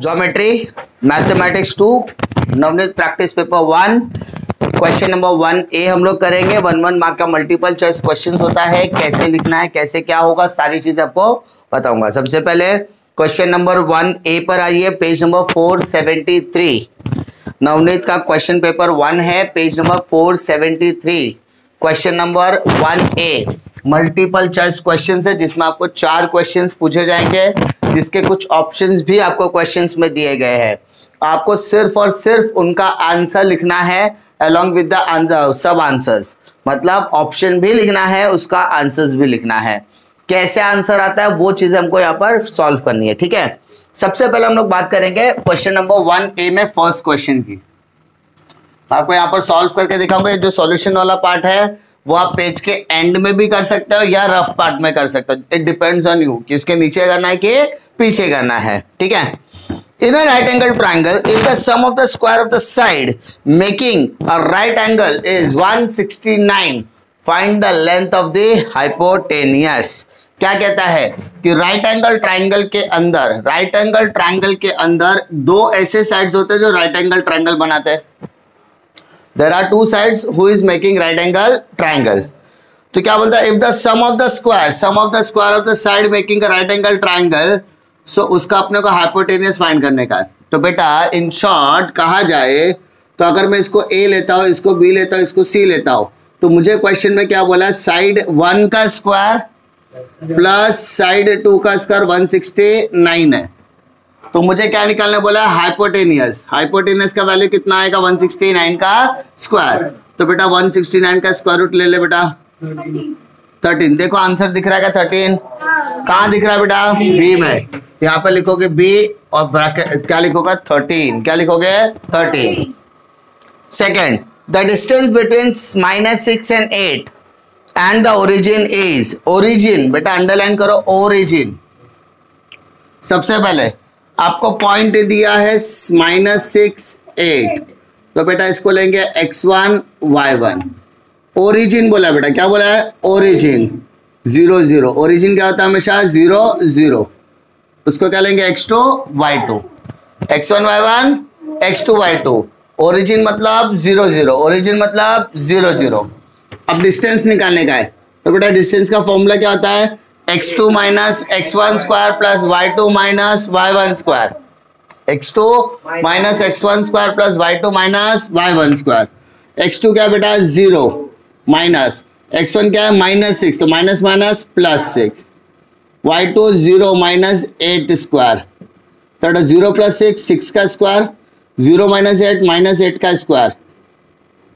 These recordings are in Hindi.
Geometry mathematics 2 Navneet practice paper 1 question number 1A हम लोग करेंगे। 1 मार्क का मल्टीपल चॉइस क्वेश्चन होता है, कैसे लिखना है, कैसे क्या होगा, सारी चीजें आपको बताऊंगा। सबसे पहले क्वेश्चन नंबर 1A पर आइए, पेज नंबर 473। नवनीत का क्वेश्चन पेपर 1 है, page number 473। Question number 1A multiple choice question है, जिसमें आपको 4 क्वेश्चंस पूछे जाएंगे, जिसके कुछ ऑप्शंस भी आपको क्वेश्चंस में दिए गए हैं। आपको सिर्फ और सिर्फ उनका आंसर लिखना है along with the सब आंसर्स, मतलब ऑप्शन भी लिखना है, उसका आंसर्स भी लिखना है। कैसे आंसर आता है वो चीजें हमको यहाँ पर सॉल्व करनी है, ठीक है। सबसे पहले हम लोग बात करेंगे क्वेश्चन नंबर 1A में फर्स्ट क्वेश्चन की। आपको यहाँ पर सॉल्व करके दिखाऊंगा। जो सॉल्यूशन वाला पार्ट है वो आप पेज के एंड में भी कर सकते हो या रफ पार्ट में कर सकते हो, इट डिपेंड्स ऑन यू कि उसके नीचे करना है कि पीछे करना है, ठीक है। In a right angle triangle, if the sum of the square of the side making a right angle is 169, find the length of the hypotenuse। क्या कहता है कि राइट एंगल ट्राइंगल के अंदर दो ऐसे साइड्स होते हैं जो राइट एंगल ट्राइंगल बनाते हैं। There are two sides who is making right angle triangle। तो क्या बोलता है, if the sum of the square of the side making a right angle triangle, so उसका अपने को हाइपोटेनियस फाइंड करने का है। तो बेटा इन शॉर्ट कहा जाए तो अगर मैं इसको A लेता हूँ, इसको B लेता हूँ, इसको C लेता हूँ, तो मुझे क्वेश्चन में क्या बोला है, साइड 1 का स्क्वायर प्लस साइड 2 का स्क्वायर 169 है। तो मुझे क्या निकालने बोला है, हाइपोटेनियस का वैल्यू कितना आएगा, 169 का स्क्वायर। तो बेटा 169 का स्क्वायर रूट ले ले बेटा 13। देखो आंसर दिख रहा है क्या, 13 कहाँ दिख रहा है बेटा, बी में। यहाँ पर लिखोगे बी और ब्रैकेट क्या लिखोगे, 13। क्या लिखोगे, 13। Second, the distance between -6 and 8 and the origin is, origin बेटा अंडरलाइन करो, ओरिजिन। सबसे पहले आपको पॉइंट दिया है -6 8, तो बेटा इसको लेंगे x1 y1। ओरिजिन बोला बेटा, क्या बोला है, ओरिजिन 0 0। ओरिजिन क्या होता है हमेशा, 0 0। उसको क्या लेंगे, x2 y2, x1 y1 x2 y2। Origin मतलब 0 0, ओरिजिन मतलब 0 0। अब डिस्टेंस निकालने का है, तो बेटा डिस्टेंस का फॉर्मूला क्या होता है, x2 minus x1 square plus y2 minus y1 square, x2 minus x1 square plus y2 minus y1 square. x2 क्या बेटा, 0 माइनस x1 क्या है, -6, तो minus minus plus 6। y2 0 minus 8 square, तो 0 प्लस 6 का स्क्वायर, 0 माइनस 8 माइनस 8 का स्क्वायर,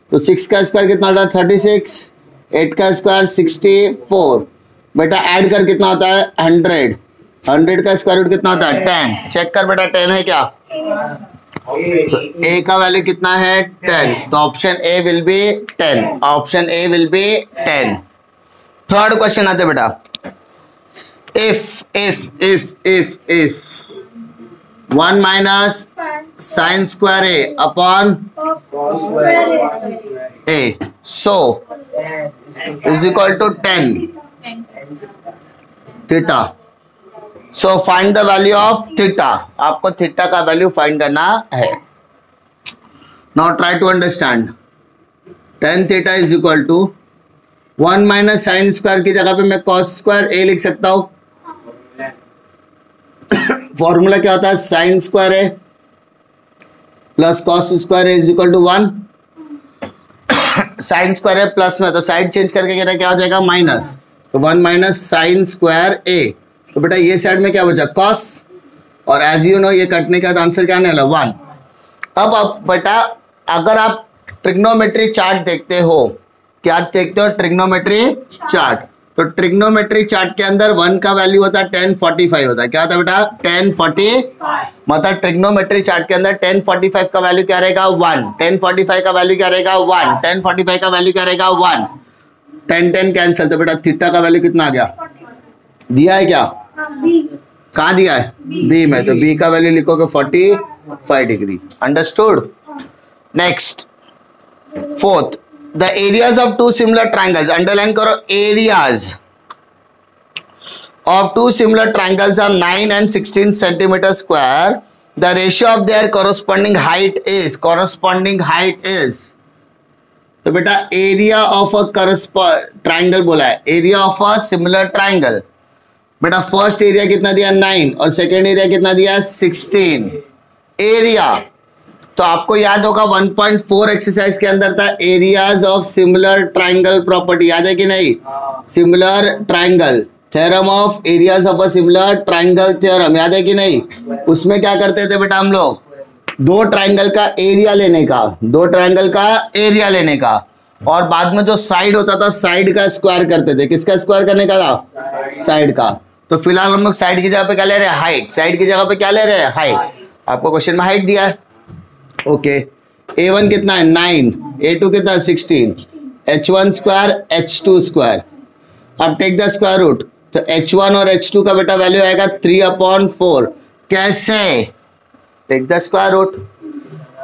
तो 6 का स्क्वायर कितना होता है, 36, 8 का स्क्वायर 64। बेटा ऐड कर कितना होता है, 100, 100 का स्क्वायर रूट कितना होता है, 10। चेक कर बेटा 10 है क्या, तो a का वैल्यू कितना है, 10, तो option A will be 10, option A will be 10। Third question आते बेटा, if 1 minus sine square A upon A, so is equal to 10 theta. So find the value of theta, आपको थीटा का वैल्यू फाइंड करना है। Now try to understand, tan theta is equal to 1 minus sine square की जगह पे मैं कॉस स्क्वायर A लिख सकता हूं। फॉर्मूला क्या होता है, sine square A plus cos square A is equal to 1। Sine square है प्लस में, तो साइड चेंज करके क्या हो जाएगा, माइनस, तो 1 माइनस साइन स्क्वायर A। तो बेटा ये साइड में क्या बचा, कॉस, और एज यू नो ये कटने का आंसर क्या निकला, 1। अब बेटा अगर आप ट्रिग्नोमेट्री चार्ट देखते हो, क्या देखते हो, ट्रिग्नोमेट्री चार्ट, तो ट्रिग्नोमेट्री चार्ट के अंदर 1 का वैल्यू होता है 1045 होता है। क्या होता है बेटा, 1045, मतलब ट्रिग्नोमेट्री चार्ट के अंदर 1045 का वैल्यू क्या रहेगा, 1। 1045 का वैल्यू क्या रहेगा, 1। 1045 का वैल्यू क्या रहेगा, 1। 10 10 कैंसिल, तो बेटा थीटा का वैल्यू कितना आ गया, दिया है क्या, कहाँ दिया है, बी में, तो बी का वैल्यू लिखोगे 45 degree. Understood. Next fourth, the areas of two similar triangles, underline करो, areas of two similar triangles are 9 and 16 centimeter square the ratio of their corresponding height is, तो बेटा एरिया ऑफ अ ट्राइंगल बोला है, area of a similar triangle. बेटा फर्स्ट एरिया कितना दिया 9 और सेकेंड एरिया कितना दिया 16 एरिया। तो आपको याद होगा 1.4 एक्सरसाइज के अंदर था areas of similar triangle property, याद है कि नहीं? Similar triangle theorem of areas of a similar triangle theorem, याद है कि नहीं? उसमें क्या करते थे बेटा हम लोग, दो ट्राइंगल का एरिया लेने का, और बाद में जो साइड होता था साइड का स्क्वायर करते थे। किसका स्क्वायर करने का था? साइड का। तो फिलहाल हम लोग साइड की जगह पे क्या ले रहे हैं? हाइट। साइड की जगह पे क्या ले रहे हैं? हाइट। आपको क्वेश्चन में हाइट दिया है, ओके। a1 कितना है 9, a2 कितना है 16, h1 स्क्वायर h2 स्क्वायर। अब टेक द स्क्वायर रूट, तो h1 और h2 का बेटा वैल्यू आएगा 3/4। कैसे? Take the square root,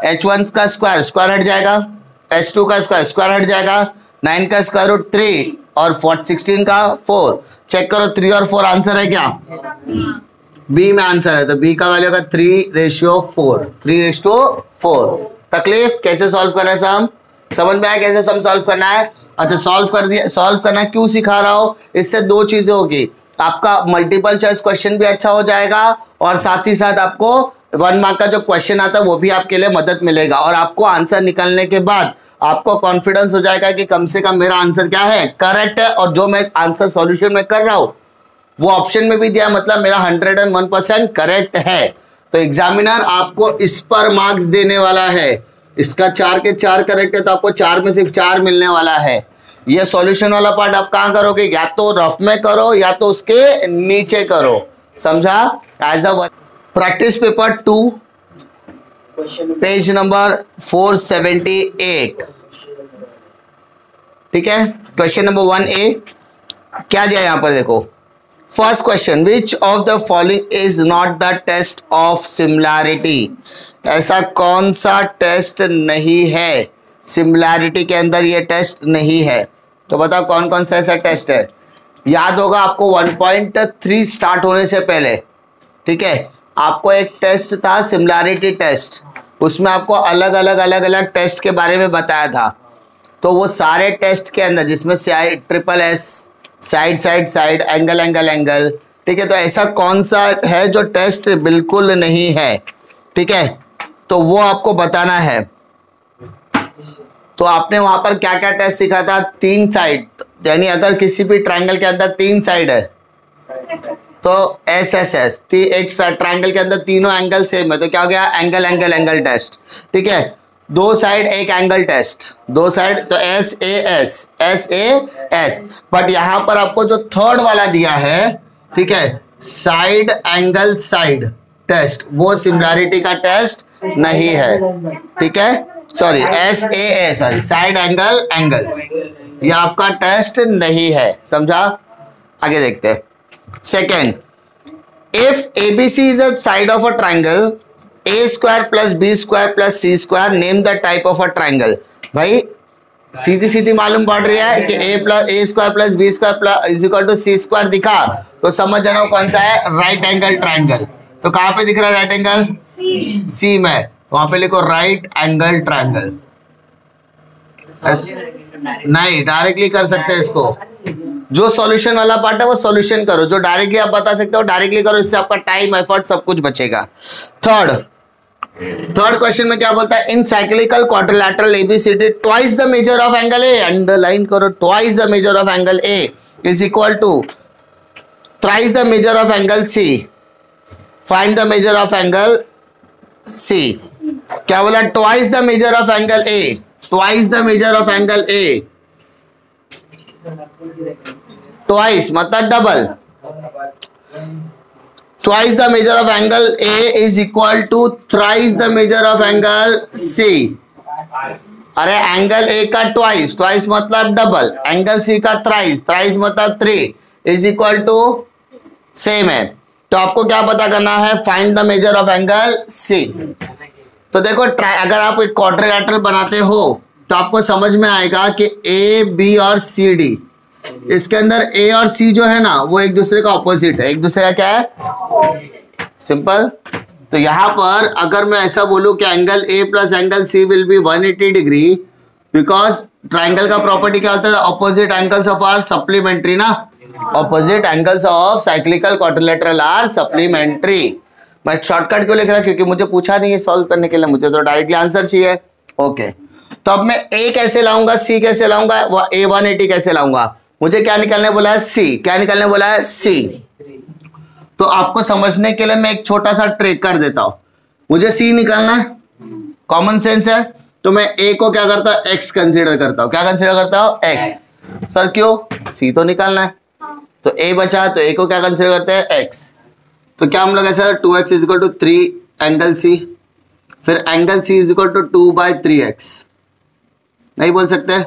h1 का स्क्वायर स्क्वायर हट जाएगा, h2 का स्क्वायर हट जाएगा, 9 का स्क्वायर रूट 3 और 16 का 4। चेक करो 3 और 4 आंसर है क्या? बी में आंसर है, तो बी का वैल्यू होगा 3:4। तकलीफ कैसे सॉल्व करना है सम? समझ में आया कैसे सम सॉल्व करना है? अच्छा सॉल्व कर दिया। सॉल्व करना क्यों सिखा रहा हूं? इससे दो चीजें होगी, आपका मल्टीपल चॉइस क्वेश्चन भी अच्छा हो जाएगा और साथ ही साथ आपको 1 मार्क का जो क्वेश्चन आता है वो भी आपके लिए मदद मिलेगा, और आपको आंसर निकलने के बाद आपको कॉन्फिडेंस हो जाएगा कि कम से कम मेरा आंसर क्या है? करेक्ट है, और जो मैं आंसर सॉल्यूशन में कर रहा हूं वो ऑप्शन में भी दिया, मतलब मेरा 101% करेक्ट है। तो एग्जामिनर आपको इस पर मार्क्स देने वाला है। इसका 4 के 4 करेक्ट है तो आपको 4 में सिर्फ 4 मिलने वाला है। ये सॉल्यूशन वाला पार्ट आप कहां करोगे? या तो रफ में करो या तो उसके नीचे करो, समझा? As a practice paper 2 page number 478, ठीक है। क्वेश्चन नंबर 1A क्या दिया यहां पर देखो। First question, which of the following is not the test of similarity? ऐसा कौन सा टेस्ट नहीं है? सिमिलैरिटी के अंदर ये टेस्ट नहीं है, तो बताओ कौन कौन सा ऐसा टेस्ट है? याद होगा आपको 1.3 स्टार्ट होने से पहले, ठीक है, आपको एक टेस्ट था सिमिलैरिटी टेस्ट, उसमें आपको अलग अलग टेस्ट के बारे में बताया था। तो वो सारे टेस्ट के अंदर जिसमें ट्रिपल एस, साइड, एंगल, ठीक है, तो ऐसा कौन सा है जो टेस्ट बिल्कुल नहीं है, ठीक है, तो वो आपको बताना है। तो आपने वहां पर क्या क्या टेस्ट सीखा था? 3 साइड, यानी अगर किसी भी ट्राइंगल के अंदर 3 साइड है तो SSS, एक ट्राइंगल के अंदर तीनों एंगल सेम है तो क्या हो गया? एंगल टेस्ट, ठीक है। 2 साइड एक एंगल टेस्ट, 2 साइड तो SAS। बट यहां पर आपको जो थर्ड वाला दिया है, ठीक है, साइड एंगल साइड टेस्ट, वो सिमिलैरिटी का टेस्ट नहीं है, ठीक है। Sorry SAA, sorry side angle, ये आपका टेस्ट नहीं है, समझा? आगे देखते हैं। Second, if ABC is a side of a triangle A square plus B square plus C square, name the type of a triangle. भाई सीधी मालूम पड़ रही है कि A square plus B square plus is equal to C square दिखा, तो समझ जाना कौन सा है? Right angle triangle. तो कहां पे दिख रहा है राइट एंगल? C में, वहां पे लिखो राइट एंगल ट्राइंगल। नहीं, डायरेक्टली कर सकते हैं इसको। जो सॉल्यूशन वाला पार्ट है वो सॉल्यूशन करो, जो डायरेक्टली आप बता सकते हो डायरेक्टली करो, इससे आपका टाइम, एफर्ट सब कुछ बचेगा। थर्ड क्वेश्चन में क्या बोलता है? In cyclical quadrilateral ABCD twice the measure of angle A, underline करो, twice the measure of angle A is equal to thrice the measure of angle C, find the measure of angle C। क्या बोला? Twice the measure of angle A, twice the measure of angle A, twice मतलब double, twice the measure of angle A is equal to thrice the measure of angle C। अरे एंगल A का ट्वाइस मतलब डबल, एंगल C का थ्राइस मतलब 3 इज इक्वल टू सेम है। तो आपको क्या पता करना है? Find the measure of angle C। तो देखो अगर आप एक क्वाड्रिलैटरल बनाते हो तो आपको समझ में आएगा कि A, B और CD, इसके अंदर A और C जो है ना वो एक दूसरे का ऑपोजिट है। एक दूसरे का क्या है? सिंपल, तो यहां पर अगर मैं ऐसा बोलूं कि angle A plus angle C will be 180 degree, because triangle का प्रॉपर्टी क्या होता है, opposite angles of are supplementary ना, opposite angles of cyclical quadrilateral are supplementary. मैं शॉर्टकट क्यों लिख रहा, क्योंकि मुझे पूछा नहीं है सॉल्व करने के लिए, मुझे तो डायरेक्टली आंसर चाहिए। ओके, तो अब मैं ए कैसे लाऊंगा, सी कैसे लाऊंगा, ए 180 कैसे लाऊंगा, मुझे क्या निकालने बोला है, सी। क्या निकालने बोला है, सी। तो आपको समझने के लिए मैं एक छोटा सा ट्रिक कर देता हूं। मुझे सी निकालना है, कॉमन सेंस है, तो मैं ए को क्या करता हूं, एक्स कंसीडर करता हूं। क्या कंसीडर करता हूं, एक्स। सर क्यों, सी तो निकालना है, तो ए बचा, तो ए को क्या कंसीडर करते हैं, एक्स। तो क्या हम लोग ऐसा 2x is equal to 3 angle C, फिर angle C is equal to 2/3x, नहीं बोल सकते,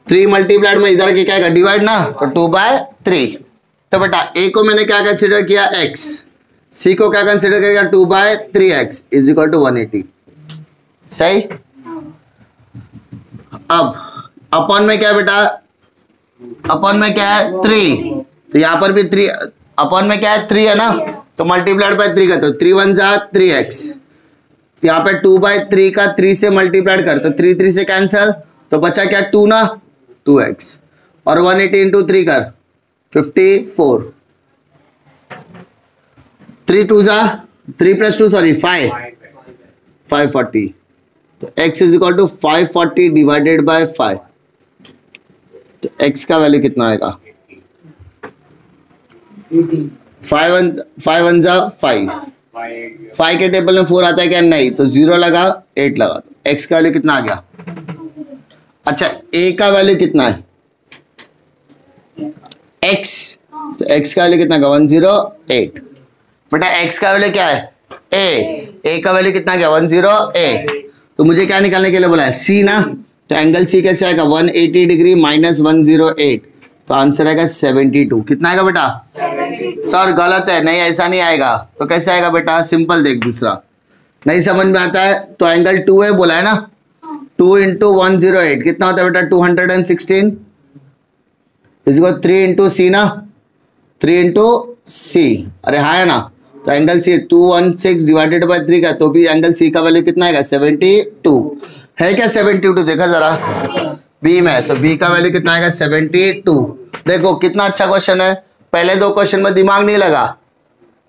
3 मल्टीप्लाइड में इधर के क्या है, डिवाइड ना, तो 2/3। तो बेटा ए को मैंने क्या कंसीडर किया, x, सी को क्या कंसीडर करेगा, 2/3x इज इक्वल टू 180। सही। अब अपॉन में क्या बेटा, अपॉन में क्या है, 3, तो यहां पर भी 3, अपॉन में क्या है, 3 है ना, तो मल्टीप्लाइड बाय 3 करते हो, 3 1 जा 3x, यहाँ पे 2/3 का 3 से मल्टीप्लाइड कर, तो 3 3 से कैंसल, तो बचा क्या, 2 ना, 2x, और 180 इंटू 3 कर 54, 3 2 जा 3 + 2 सॉरी 5, 540, तो x is equal to 540 divided by 5, तो x का वैल्यू कितना आएगा, 5 1 जा 5, 5 के टेबल में 4 आता है क्या, नहीं, तो 0 लगा 8 लगा, तो x का वैल्यू कितना आ गया। अच्छा a का वैल्यू कितना है, x, तो x का वैल्यू कितना का 108। बेटा x का वैल्यू क्या है, a का वैल्यू कितना क्या, 108। तो मुझे क्या निकालने के लिए बोला है, c ना, तो एंगल c कैसे आएगा, 180 डिग्री माइनस 108, तो आंसर आएगा 72। कितना आएगा बेटा, सर गलत है, नहीं ऐसा नहीं आएगा, तो कैसे आएगा बेटा, सिंपल देख, दूसरा नहीं समझ में आता है, तो एंगल 2 है बोला है ना, 2 इंटू 108 कितना होता है बेटा, 216 इज 3 इंटू सी ना, 3 इंटू सी, अरे हाँ है ना, तो एंगल सी 216 डिवाइडेड बाय 3 का, तो भी एंगल सी का वैल्यू कितना आएगा, 72 है क्या, 72 देखा जरा बी में, तो बी का वैल्यू कितना आएगा, 72। देखो कितना अच्छा क्वेश्चन है, पहले 2 क्वेश्चन में दिमाग नहीं लगा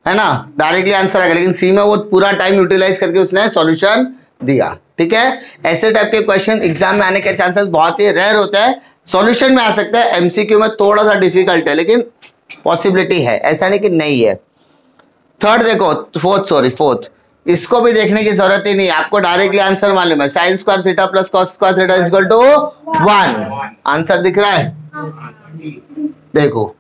है ना, डायरेक्टली आंसर आएगा, लेकिन सी में वो पूरा टाइम यूटिलाइज करके उसने सॉल्यूशन दिया। ठीक है, ऐसे टाइप के क्वेश्चन एग्जाम में आने के चांसेस बहुत ही रेयर होता है, सॉल्यूशन में आ सकता है, एमसीक्यू में थोड़ा सा डिफिकल्ट है, लेकिन पॉसिबिलिटी है, ऐसा नहीं कि नहीं है। थर्ड देखो, फोर्थ, इसको भी देखने की जरूरत ही नहीं, आपको डायरेक्टली आंसर मालूम है, sin square theta plus cos square theta is equal to 1। Answer दिख रहा है, देखो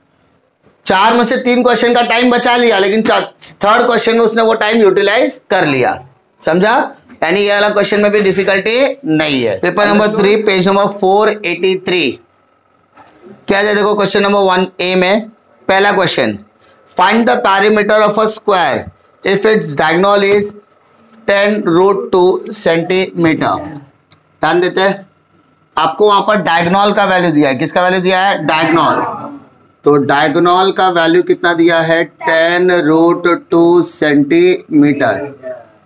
4 में से 3 क्वेश्चन का टाइम बचा लिया, लेकिन थर्ड क्वेश्चन में उसने वो टाइम यूटिलाइज कर लिया, समझा, यानी ये वाला क्वेश्चन में भी डिफिकल्टी नहीं है। पेपर नंबर 3 पेज नंबर 483 क्या है, देखो क्वेश्चन नंबर 1A में पहला question, find the parameter of a square if its diagonal is 10√2 centimetre. ध्यान देते हैं, आपको वहां पर डायगोनल का वैल्यू दिया है, किसका वैल्यू दिया है, डायगोनल, तो डायगोनल का वैल्यू कितना दिया है, 10√2 सेंटीमीटर।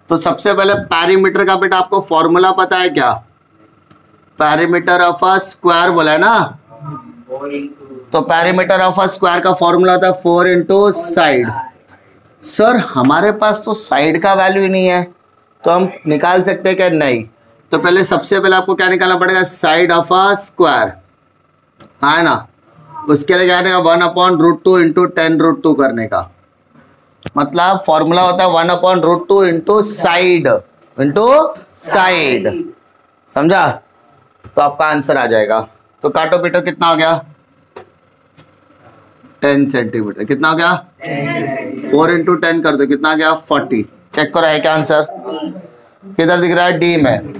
तो सबसे पहले पैरामीटर का बेटा आपको फॉर्मूला पता है क्या, पैरामीटर ऑफ अ स्क्वायर बोला है ना, तो पैरामीटर ऑफ अ स्क्वायर का फॉर्मूला होता है 4 इंटू साइड। सर हमारे पास तो साइड का वैल्यू ही नहीं है, तो हम निकाल सकते हैं क्या, नहीं, तो पहले सबसे पहले आपको क्या निकालना पड़ेगा, साइड ऑफ अ स्क्वायर, है ना, उसके लिए क्या करेगा 1/√2 इंटू 10√2 करने का, मतलब फॉर्मूला होता है 1/√2 इंटू साइड, समझा, तो आपका आंसर आ जाएगा। तो काटो पीटो कितना हो गया, 10 सेंटीमीटर, कितना हो गया, 4 इंटू 10 कर दो, कितना आ गया, 40। चेक करो है क्या आंसर, किधर दिख रहा है, डी में,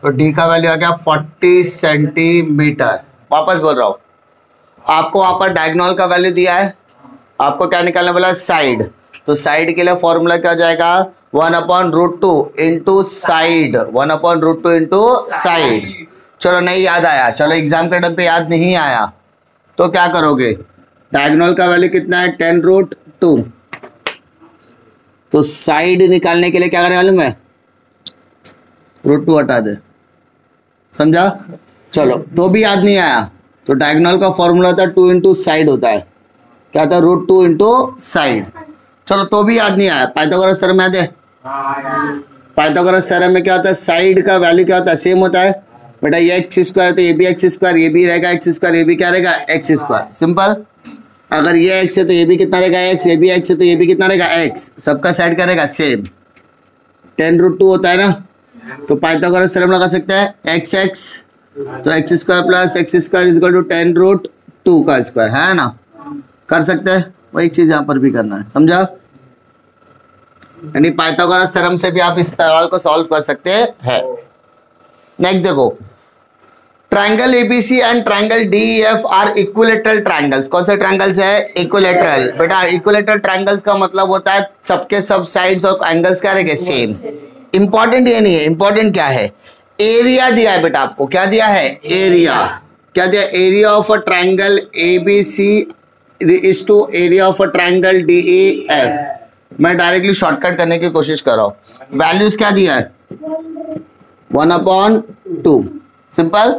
तो डी का वैल्यू आ गया 40 सेंटीमीटर। वापस बोल रहा हूं, आपको वहां पर डायगोनल का वैल्यू दिया है, आपको क्या निकालना बोला, साइड, तो साइड के लिए फॉर्मूला क्या हो जाएगा, 1/√2 इंटू साइड, 1/√2 इंटू साइड। चलो नहीं याद आया, चलो एग्जाम के टाइम पे याद नहीं आया, तो क्या करोगे, डायगोनल का वैल्यू कितना है, 10√2, तो साइड निकालने के लिए क्या करने वाले मैं √2 हटा दे, समझा? चलो तो भी याद नहीं आया तो डायगोनल का फॉर्मूला होता है 2 इंटू साइड होता है, क्या होता है √2 इंटू साइड। चलो तो भी याद नहीं आया, पाइथागोरस थ्योरम याद है? पाइथागोरस थ्योरम में क्या होता है, साइड का वैल्यू क्या होता है, सेम होता है बेटा, ये एक्स स्क्वायर तो ये भी एक्स स्क्वायर, ये भी रहेगा एक्स स्क्वायर, ये भी क्या रहेगा एक्स स्क्वायर, सिंपल। अगर ये एक्स है तो ये भी कितना रहेगा एक्स, ये भी एक्स है तो ये भी कितना रहेगा एक्स, सबका साइड करेगा सेम, 10√2 होता है ना। तो पाइथागोरस थ्योरम लगा सकते हैं एक्स एक्स, तो x square plus x square is equal to 10√2 का स्क्वायर, है ना, कर सकते हैं। वही चीज यहाँ पर भी करना है, समझा? यानी पाइथागोरस थ्योरम से भी आप इस सवाल को सॉल्व कर सकते हैं। नेक्स्ट देखो, triangle ABC and triangle DEF are equilateral triangles. कौन से ट्रायंगल्स है, इक्विलेटरल। बेटा इक्विलेटरल ट्रायंगल्स का मतलब होता है सबके सब साइड्स और एंगल्स क्या रहेंगे सेम। इंपॉर्टेंट ये नहीं है, इंपॉर्टेंट क्या है, एरिया दिया है बेटा आपको, क्या दिया है एरिया, क्या दिया, area of a triangle ABC is two area of a triangle DEF. मैं डायरेक्टली शॉर्टकट करने की कोशिश कर रहा हूं। वैल्यूज क्या दिया है 1/2, सिंपल।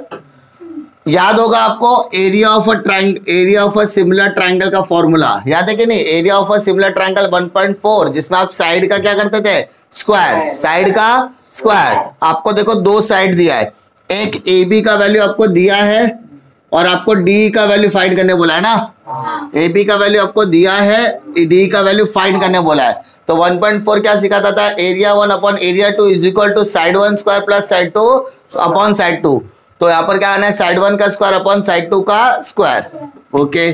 याद होगा आपको area of a triangle, area of a similar triangle का फॉर्मूला याद है कि नहीं, area of a similar triangle 1.4, जिसमें आप साइड का क्या करते थे स्क्वायर, साइड का स्क्वायर। आपको देखो दो साइड दिया है, एक ए बी का वैल्यू आपको दिया है और आपको डी का वैल्यू फाइंड करने बोला है ना। ए बी का वैल्यू आपको दिया है, डी का वैल्यू फाइंड करने बोला है। तो 1.4 क्या सिखाता था, area 1 upon area 2 is equal to side 1 square plus side 2 upon side 2। तो यहाँ पर क्या आना है, साइड 1 का स्क्वायर अपॉन साइड 2 का स्क्वायर। ओके,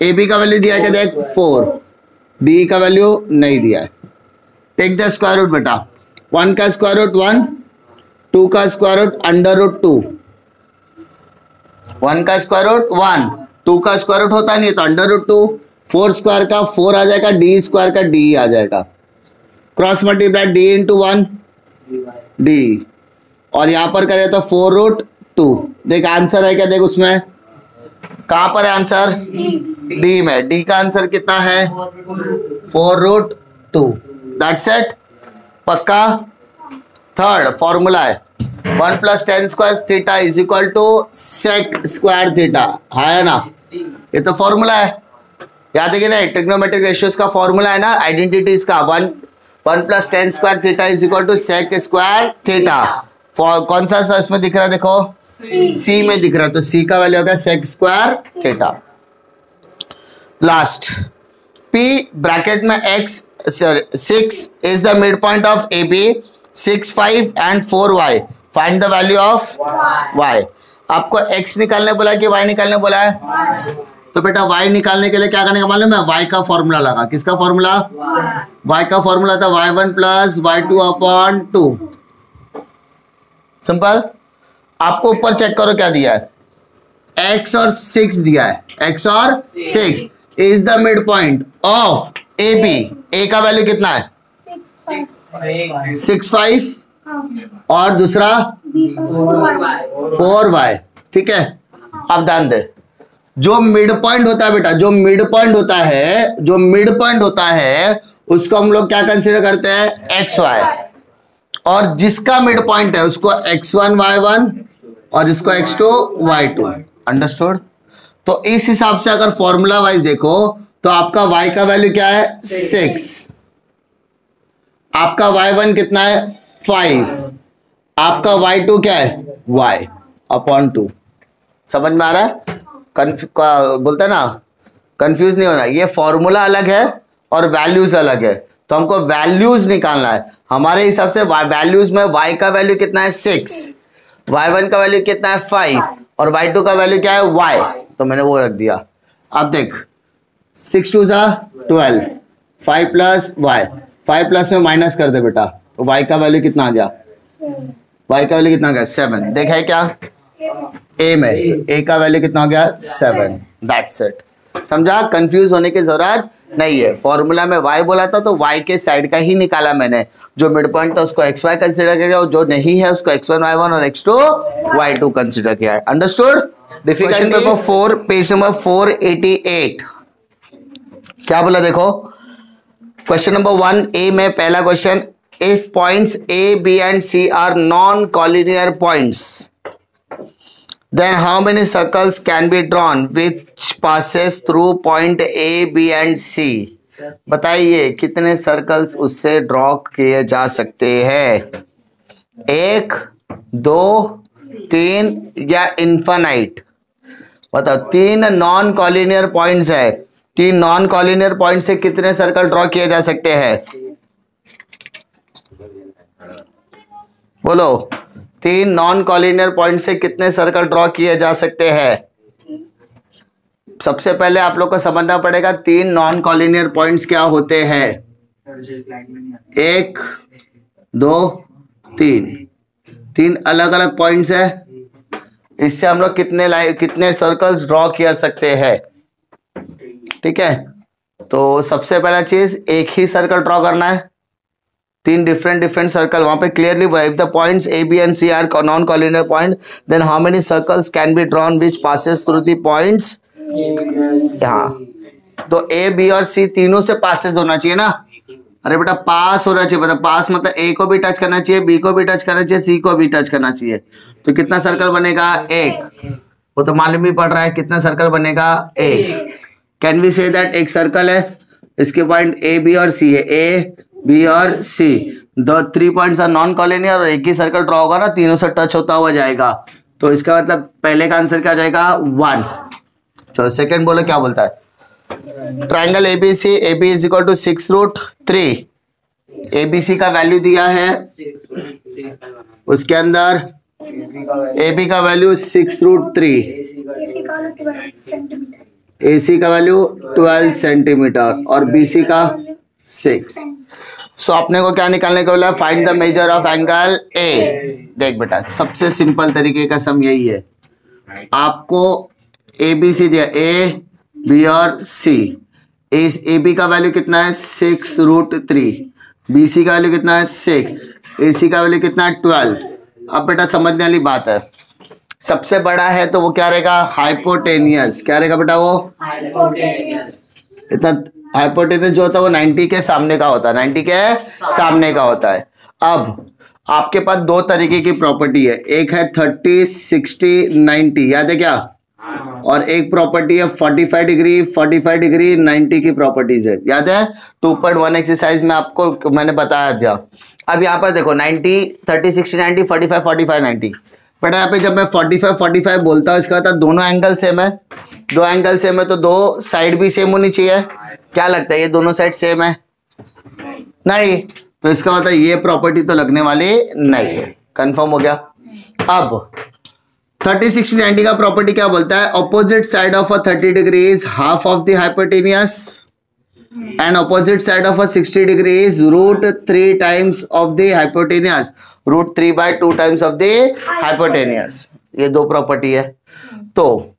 ए बी का वैल्यू दिया है क्या, देख 4, डी का वैल्यू नहीं दिया है। टेक द स्क्वायर रूट बेटा, 1 का स्क्वायर रूट 1, 2 का स्क्वायर रूट √2, 1 का स्क्वायर रूट 1, 2 का स्क्वायर रूट होता नहीं है तो √2, 4 स्क्वायर का 4 आ जाएगा, डी स्क्वायर का डी आ जाएगा, cross multiply D into 1 D, और यहां पर करें तो 4√2। देख आंसर है क्या, देख उसमें कहां पर है आंसर, डी में। डी का आंसर कितना है 4√2, दैट्स इट, पक्का। थर्ड फॉर्मूला है 1 + tan square theta is equal to sec square theta, है ना, ये तो फॉर्मूला है, याद है कि नहीं, ट्रिग्नोमेट्रिक रेशियोज का फॉर्मूला है ना, आइडेंटिटीज का। 1 + tan square theta is equal to sec square theta. कौन सा इसमें दिख रहा है, देखो सी में दिख रहा है, तो सी का वैल्यू होगा sec square theta. Last P bracket में x 6 is the mid point of AB, 6, 5 and 4y, find the value of y। आपको x निकालने बोला है कि y निकालने बोला है, तो बेटा y निकालने के लिए क्या करने का मालूम है, y का फॉर्मूला लगा। किसका फॉर्मूला, y का फॉर्मूला था y1 + y2 अपॉन 2, सिंपल। आपको ऊपर चेक करो क्या दिया है, x और 6 दिया है, x और 6 is the mid point of AB। A का वैल्यू कितना है 6, 5 और दूसरा 4y, ठीक है। अब ध्यान दे, जो मिड पॉइंट होता है बेटा, जो मिड पॉइंट होता है, जो मिड पॉइंट होता है उसको हम लोग क्या कंसीडर करते हैं xy, और जिसका मिड पॉइंट है उसको x1 y1 और इसको x2 y2, अंडरस्टूड। तो इस हिसाब से अगर फॉर्मूला वाइज देखो तो आपका y का वैल्यू क्या है 6, आपका y1 कितना है 5, आपका y2 क्या है y अपॉन 2। समझ में आ रहा है, बोलते हैं ना कंफ्यूज नहीं होना, ये फॉर्मूला अलग है और वैल्यूज अलग है, तो हमको वैल्यूज निकालना है। हमारे हिसाब से वैल्यूज में y का वैल्यू कितना है 6, y1 का वैल्यू कितना है 5 और y2 का वैल्यू क्या है y, तो मैंने वो रख दिया। अब देख 6 2 12, 5 + y, 5 प्लस में माइनस कर दे बेटा, तो y का वैल्यू कितना आ गया, y का वैल्यू कितना आ गया 7। देखा है क्या a में, तो a का वैल्यू कितना हो गया 7, दैट्स इट। समझा, कंफ्यूज होने की जरूरत नहीं है। फॉर्मूला में y बोला था तो y के साइड का ही निकाला मैंने, जो मिड पॉइंट था उसको xy कंसीडर किया, जो नहीं है उसको x1 y1 और x2 y2 कंसीडर किया है, understood. Question paper 4 page number 488 क्या बोला, देखो क्वेश्चन नंबर 1 ए में पहला question, if points A B and C are non collinear points then how many circles can be drawn which passes through point A B and C. बताइए कितने सर्कल्स उससे ड्रॉ किए जा सकते हैं, 1, 2, 3 या इन्फिनाइट। बताओ, 3 नॉन कॉलिनियर पॉइंट्स है, 3 नॉन कॉलिनियर पॉइंट से कितने सर्कल ड्रॉ किए जा सकते हैं? बोलो, 3 नॉन कॉलिनियर पॉइंट से कितने सर्कल ड्रॉ किए जा सकते हैं? सबसे पहले आप लोग को समझना पड़ेगा 3 नॉन कॉलिनियर पॉइंट्स क्या होते हैं। 1, 2, 3 अलग अलग पॉइंट्स है, इससे हम लोग कितने सर्कल्स ड्रॉ कर सकते हैं। ठीक है, तो सबसे पहला चीज एक ही सर्कल ड्रॉ करना है, 3 डिफरेंट सर्कल वहां पे clearly, if the points A B and C are non collinear point then how many circles can be drawn which passes through the points. हाँ, तो ए बी और सी तीनों से पासेस होना चाहिए ना। अरे बेटा पास होना चाहिए, मतलब पास मतलब ए को भी टच करना चाहिए, बी को भी टच करना चाहिए, सी को भी टच करना चाहिए। तो कितना सर्कल बनेगा? 1। वो तो मालूम ही पड़ रहा है, कितना सर्कल बनेगा? 1। कैन वी से दैट एक सर्कल है, इसके पॉइंट ए बी और सी है, ए बी और सी, 3 पॉइंट्स आर नॉन कॉलिनियर और एक ही सर्कल ड्रॉ होगा ना, तीनों से टच होता हुआ जाएगा। तो इसका मतलब पहले का आंसर क्या जाएगा? 1। चलो सेकंड बोलो क्या बोलता है। Triangle ABC, A B is equal to 6√3। ABC का वैल्यू दिया है, उसके अंदर ए बी का वैल्यू 6√3, AC का वैल्यू 12 सेंटीमीटर और BC का 6। सो अपने को क्या निकालने को बोला? Find the measure of angle A. देख बेटा, सबसे सिंपल तरीके का सम यही है, आपको ABC दिया, A, B और C। AB का वैल्यू कितना है? 6√3। BC का वैल्यू कितना है? 6। AC का वैल्यू कितना है? 12। अब बेटा समझने वाली बात है, सबसे बड़ा है तो वो क्या रहेगा? हाइपोटेनियस। क्या रहेगा बेटा? वो इतना हाइपोटेनियस जो होता है वो 90 के सामने का होता है, 90 के सामने का होता है। अब आपके पास 2 तरीके की प्रॉपर्टी है, एक है 30, 60, 90, याद है क्या? और एक प्रॉपर्टी है 45 डिग्री, 45 डिग्री, 90 की प्रॉपर्टीज है, याद है? 2.1 एक्सरसाइज में आपको मैंने बताया था। अब यहाँ पर देखो 90, 30, 60, 90, 45, 45, 90। बट यहाँ पे जब मैं 45, 45 बोलता हूँ, इसका मतलब दोनों एंगल सेम है, 2 एंगल सेम है तो 2 साइड भी सेम होनी चाहिए। क्या लगता है ये दोनों साइड सेम है? नहीं, तो इसका मतलब ये प्रॉपर्टी तो लगने वाली नहीं है। कंफर्म हो गया। अब 30, 60, 90 का प्रॉपर्टी क्या बोलता है? Opposite side of a 30 degree is half of the hypotenuse and opposite side of a 60 degree is √3 times of the hypotenuse, √3/2 times of the hypotenuse. ये 2 प्रॉपर्टी है। तो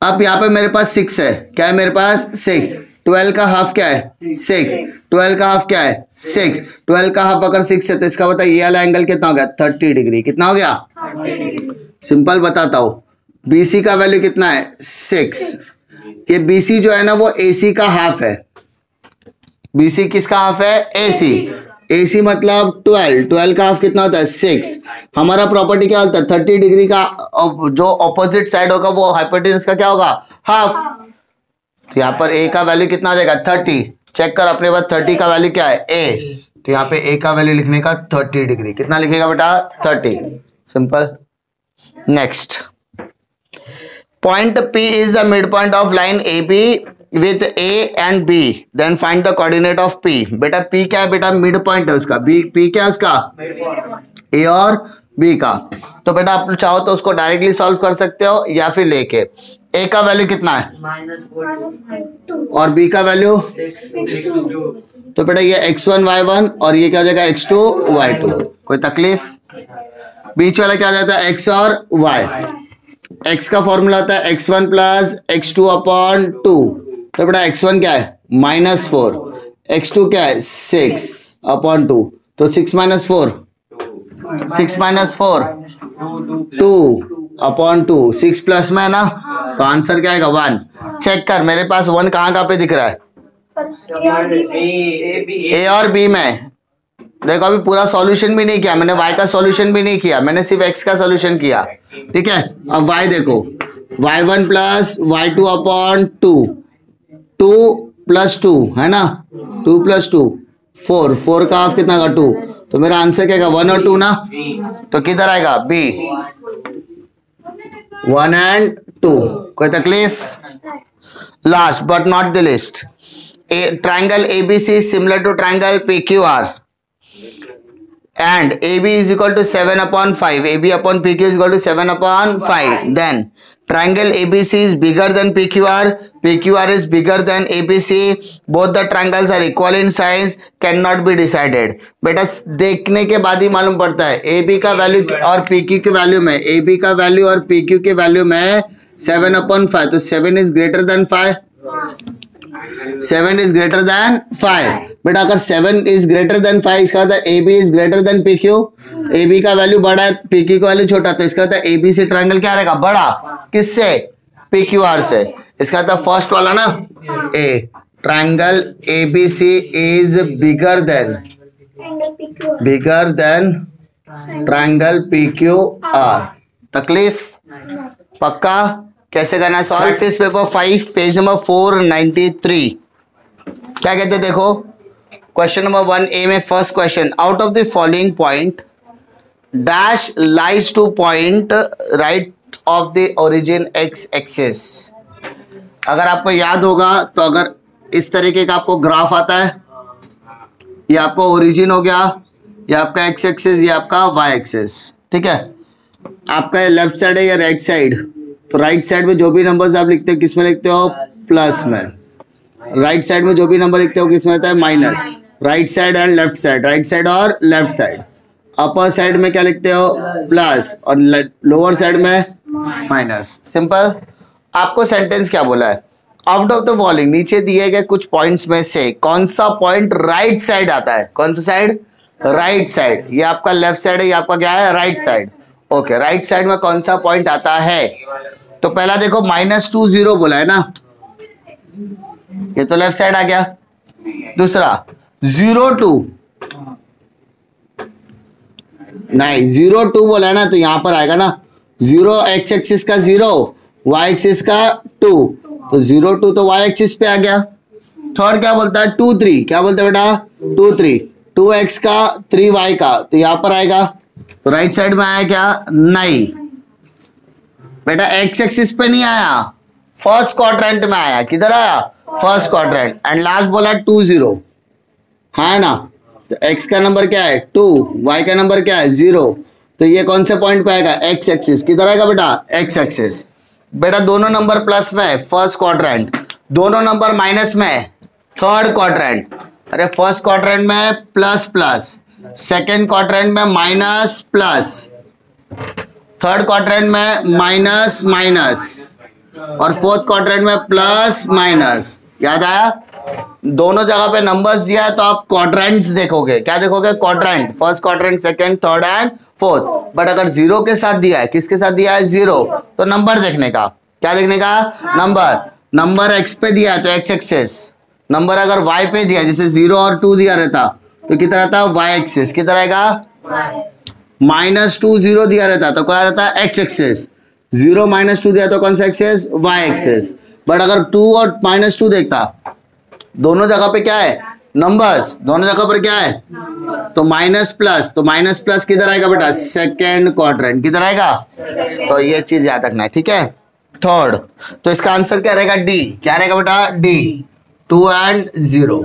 अब यहाँ पे मेरे पास 6 है, क्या है मेरे पास? 6। 12 का हाफ क्या है? 6। 12 का हाफ क्या है? 6। 12 का हाफ अगर 6 है तो इसका बताइए ये वाला एंगल कितना हो गया? 30 डिग्री। कितना हो गया? सिंपल बताता हूं, BC का वैल्यू कितना है? 6। ये BC जो है ना वो AC का हाफ है। BC किसका हाफ है? AC। AC मतलब 12 का हाफ कितना होता है? 6। हमारा प्रॉपर्टी क्या होता है? 30 डिग्री का जो ऑपोजिट साइड होगा वो हाइपोटेनस का क्या होगा? हाफ। तो यहाँ पर A का वैल्यू कितना हो जाएगा? 30। चेक कर अपने पास 30 का वैल्यू क्या है? A। तो यहाँ पे A का वैल्यू लिखने का 30 डिग्री। कितना लिखेगा बेटा? 30। Simple. Next, point P is the mid point of line AB with A and B, then find the coordinate of P। बेटा P क्या है बेटा? मिड पॉइंट है उसका। P क्या है उसका? A और B का। तो बेटा आप चाहो तो उसको डायरेक्टली सॉल्व कर सकते हो या फिर लेके। A का वैल्यू कितना है? और B का वैल्यू? तो बेटा ये x1 y1 और ये क्या हो जाएगा? x2 y2। कोई तकलीफ? बीच वाला क्या हो जाता है? x और y। x का फॉर्मूला होता है x1 प्लस x2/2। तो बेटा x1 क्या है? -4। x2 क्या है? 6/2। तो 6 - 4, 6 - 4 2/2। 6 प्लस में है ना, तो आंसर क्या आएगा? 1। चेक कर मेरे पास 1 कहाँ पे दिख रहा है? ए और बी में देखो अभी पूरा सॉल्यूशन भी नहीं किया मैंने, y का सॉल्यूशन भी नहीं किया मैंने, सिर्फ x का सॉल्यूशन किया। ठीक है, अब y देखो, y1 plus y2 upon 2, 2 plus 2 है ना, 2 प्लस 2 4, 4 का हाफ कितना का 2, तो मेरा आंसर क्या 1 और 2 ना, तो किधर आएगा b, 1 एंड 2। कोई तकलीफ? Last but not the list, triangle ABC is similar to triangle PQR and AB is equal to 7 upon 5, AB upon PQ is equal to 7 upon 5, then triangle ABC is bigger than PQR, PQR is bigger than ABC, both the triangles are equal in size, cannot be decided। बेटा देखने के बाद ही मालूम पड़ता है, AB का वैल्यू और PQ के वैल्यू में, AB का वैल्यू और PQ के वैल्यू में 7 upon 5, तो 7 is greater than 5, 7 is greater than 5। बेटा अगर 7 is greater than 5 इसका मतलब AB is greater than PQ, AB का वैल्यू बड़ा है PQ का वैल्यू छोटा, तो इसका मतलब AB से ट्रायंगल क्या रहेगा बड़ा, किससे, PQR से। इसका मतलब फर्स्ट वाला ना, A triangle ABC is bigger than triangle PQR। तकलीफ? पक्का? कैसे करना है solve? Practice paper 5 page number 493। क्या कहते हैं देखो, क्वेश्चन नंबर 1A में first question, out of the following point dash lies two point right of the origin x axis. अगर आपको याद होगा तो अगर इस तरीके का आपको ग्राफ आता है, ये आपका ओरिजिन हो गया, ये आपका एक्स एक्सिस, ये आपका वाई एक्सिस। ठीक है, आपका लेफ्ट साइड है या राइट साइड, तो राइट साइड में जो भी नंबर्स आप लिखते हो किस में लिखते हो, प्लस में। राइट साइड में जो भी नंबर लिखते हो किस में होता है, minus. Right side and left side, right side और लेफ्ट साइड। अपर साइड में क्या लिखते हो, प्लस, और लोअर साइड में माइनस। सिंपल। आपको सेंटेंस क्या बोला है, आउट ऑफ द फॉलोइंग, नीचे दिए गए कुछ पॉइंट्स में से कौन सा पॉइंट राइट साइड आता है, कौन सा साइड, राइट साइड। ये आपका लेफ्ट साइड है, ये आपका क्या है, right side. Okay, right side में कौन सा पॉइंट आता है, तो पहला देखो -2 0 बोला है ना, ये तो लेफ्ट साइड आ गया। दूसरा 0 2, नहीं 0 2 बोला है ना, तो यहां पर आएगा ना 0 एक्स एक्सिस का 0, वाई एक्सिस का 2, तो 0 2 तो वाई एक्सिस पे आ गया। थर्ड क्या बोलता है, 2 3, क्या बोलता है बेटा, 2 3, 2 एक्स का 3 वाई का, तो यहां पर आएगा, तो राइट साइड में आया क्या, नहीं बेटा एक्स एक्सिस पे नहीं आया, फर्स्ट क्वाड्रेंट में आया। किधर आया, फर्स्ट क्वाड्रेंट। एंड लास्ट बोला 2 0 है ना, तो एक्स का नंबर क्या है 2, वाई का नंबर क्या है 0, तो ये कौन से पॉइंट पे आएगा, एक्स एक्सिस। किधर आएगा बेटा, एक्स एक्सिस। बेटा दोनों नंबर प्लस में फर्स्ट क्वाड्रेंट, दोनों नंबर माइनस में थर्ड क्वाड्रेंट। अरे फर्स्ट क्वाड्रेंट में प्लस प्लस, सेकेंड क्वाड्रेंट में माइनस प्लस, थर्ड क्वाड्रेंट में माइनस माइनस, और फोर्थ क्वाड्रेंट में प्लस माइनस। याद आया, दोनों जगह पे नंबर्स दिया है तो आप क्वाड्रेंट्स देखोगे। क्या देखोगे, quadrant, first quadrant, second, third and fourth. But अगर 0 के साथ दिया है, किसके साथ दिया है, 0, तो नंबर देखने का। क्या देखने का, नंबर। नंबर एक्स पे दिया है तो एक्स एक्सिस, नंबर अगर वाई पे दिया, जैसे 0 और 2 दिया रहता तो कितना रहता, वाई एक्सिस। किधर आएगा, -2 0 दिया रहता तो क्या रहता है, एक्स एक्सिस। 0 -2 दिया तो कौन सा एक्सिस, वाई एक्सिस। बट अगर 2 और -2 देखता, दोनों जगह पे क्या है, नंबर्स, दोनों जगह पर क्या है, तो माइनस प्लस, तो माइनस प्लस किधर आएगा बेटा, सेकेंड क्वाड्रेंट। किधर आएगा, तो ये चीज याद रखना है। ठीक है, थर्ड, तो इसका आंसर क्या रहेगा, डी। क्या रहेगा बेटा, डी, 2 and 0।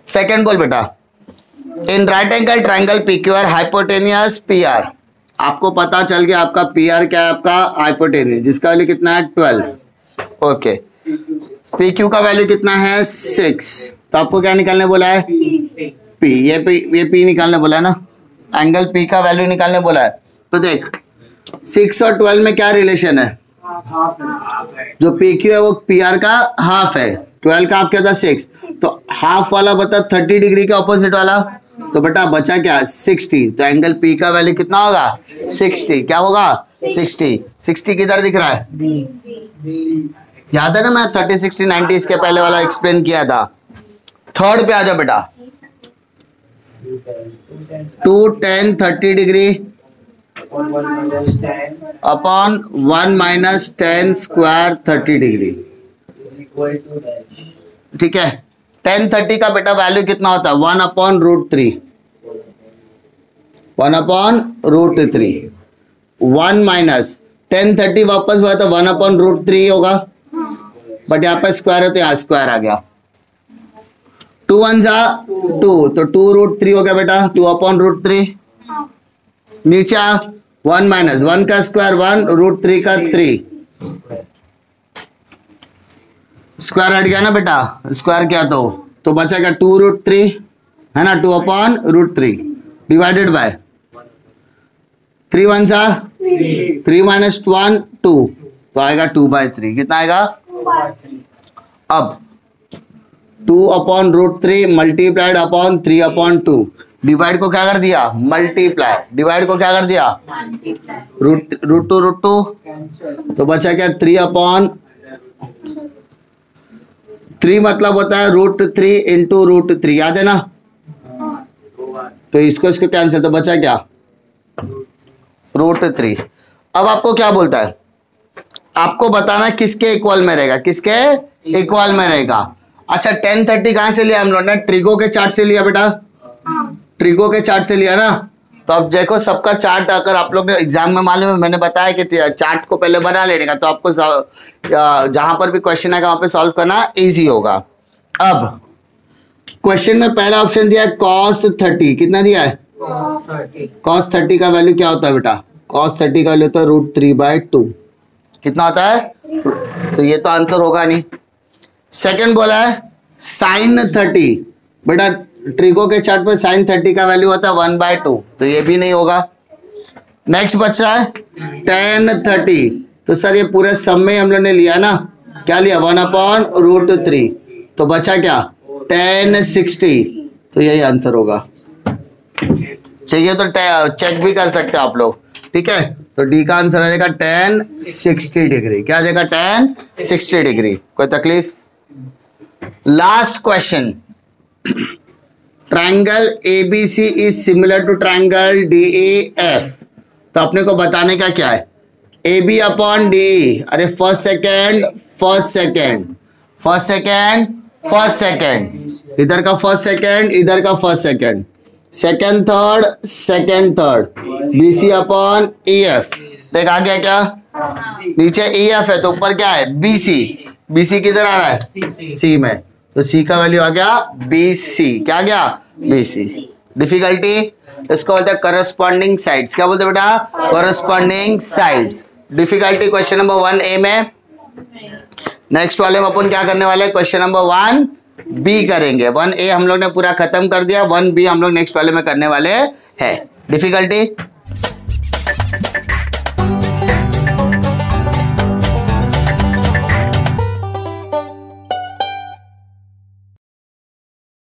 सेकेंड बोल बेटा, in right angle triangle PQR hypotenuse PR। आपको पता चल गया आपका PR क्या है, आपका हाइपोटेनियस, जिसका वैल्यू कितना है 12। ओके, PQ का वैल्यू कितना है 6, तो आपको क्या निकालने बोला है, P। ये P निकालने बोला है ना, एंगल P का वैल्यू निकालने बोला है। तो देख 6 और 12 में क्या रिलेशन है, जो PQ है वो PR का हाफ है, 12 का हाफ क्या था 6, तो हाफ वाला बता 30 डिग्री के ऑपोजिट वाला, तो बेटा बचा क्या 60, तो एंगल P का वैल्यू कितना होगा 60। क्या होगा 60, 60 किधर दिख रहा है, याद है ना, मैं 30 60 90 इसके पहले वाला एक्सप्लेन किया था। थर्ड पे आ जाओ बेटा। 2 10 30 degree upon 1 minus 10 square 30 degree, ठीक है। 10 30 का बेटा वैल्यू कितना होता है? 1 upon root 3, 1 upon root 3। 1 minus 10 30 वापस हुआ तो 1 अपॉन रूट 3 होगा, बट यहाँ पे स्क्वायर है तो यहाँ स्क्वायर आ गया। 2 1 जा 2, तो 2 रूट 3 हो गया बेटा, 2 अपॉन रूट 3। नीचे 1 माइनस 1 का स्क्वायर 1, रूट 3 का 3, स्क्वायर हट गया ना बेटा, स्क्वायर क्या तो बचा क्या 2 रूट 3 है ना, 2 अपॉन रूट 3 डिवाइडेड बाय 3 1 सा 3 माइनस 1 2, तो आएगा 2/3। कितना आएगा? अब 2 upon root 3 multiplied upon 3 upon 2, divide को क्या कर दिया? मल्टीप्लाई। डिवाइड को क्या कर दिया? रूट 2, तो बचा क्या 3 अपॉन 3, मतलब होता है रूट 3 इंटू रूट 3, याद है ना। तो इसको कैंसिल, तो बचा क्या? रूट 3। अब आपको क्या बोलता है? आपको बताना किसके इक्वल में रहेगा, किसके इक्वल में रहेगा। अच्छा 10 30 कहां से लिया हम लोग ने? ट्रिगो के चार्ट से लिया बेटा, ट्रिगो के चार्ट से लिया ना। तो अब देखो सबका चार्ट, अगर आप लोग ने एग्जाम में मालूम है, मैंने बताया कि चार्ट को पहले बना लेने का, तो आपको जहां पर भी क्वेश्चन आएगा वहां पे सॉल्व करना इजी होगा। अब क्वेश्चन में पहला ऑप्शन दिया है cos 30, कितना दिया है? cos 30 का वैल्यू क्या होता है बेटा? cos 30 का वैल्यू होता है रूट 3/2। कितना होता है? तो ये तो आंसर होगा नहीं। सेकंड बोला है sin 30, बेटा ट्रिगो के चार्ट में sin 30 का वैल्यू होता है 1/2, तो ये भी नहीं होगा। नेक्स्ट बचा है tan 30, तो सर ये पूरे सम में हम लोग ने लिया ना, क्या लिया? 1 अपॉन रूट 3, तो बचा क्या? tan 60, तो यही आंसर होगा। चाहिए तो चेक भी कर सकते हैं आप लोग, ठीक है। तो डी का आंसर आ जाएगा tan 60 डिग्री। क्या आ जाएगा? tan 60 degree. कोई तकलीफ? Last question, triangle ABC is similar to triangle DEF, तो अपने को बताने का क्या है? AB अपॉन DE, अरे first second first second first second first second, इधर का फर्स्ट सेकेंड इधर का first second, second third BC upon EF। देख आ गया क्या? नीचे EF है तो ऊपर क्या है? BC किधर आ रहा है? C में, तो C का वैल्यू आ गया BC। क्या आ गया? BC। डिफिकल्टी इसको बोलते हैं करस्पॉन्डिंग साइड्स। क्या बोलते हैं बेटा? Corresponding sides. Difficulty question number 1A में। नेक्स्ट वाले में अपन क्या करने वाले हैं? क्वेश्चन नंबर 1B करेंगे। 1A हम लोग ने पूरा खत्म कर दिया, 1B हम लोग नेक्स्ट वाले में करने वाले हैं। डिफिकल्टी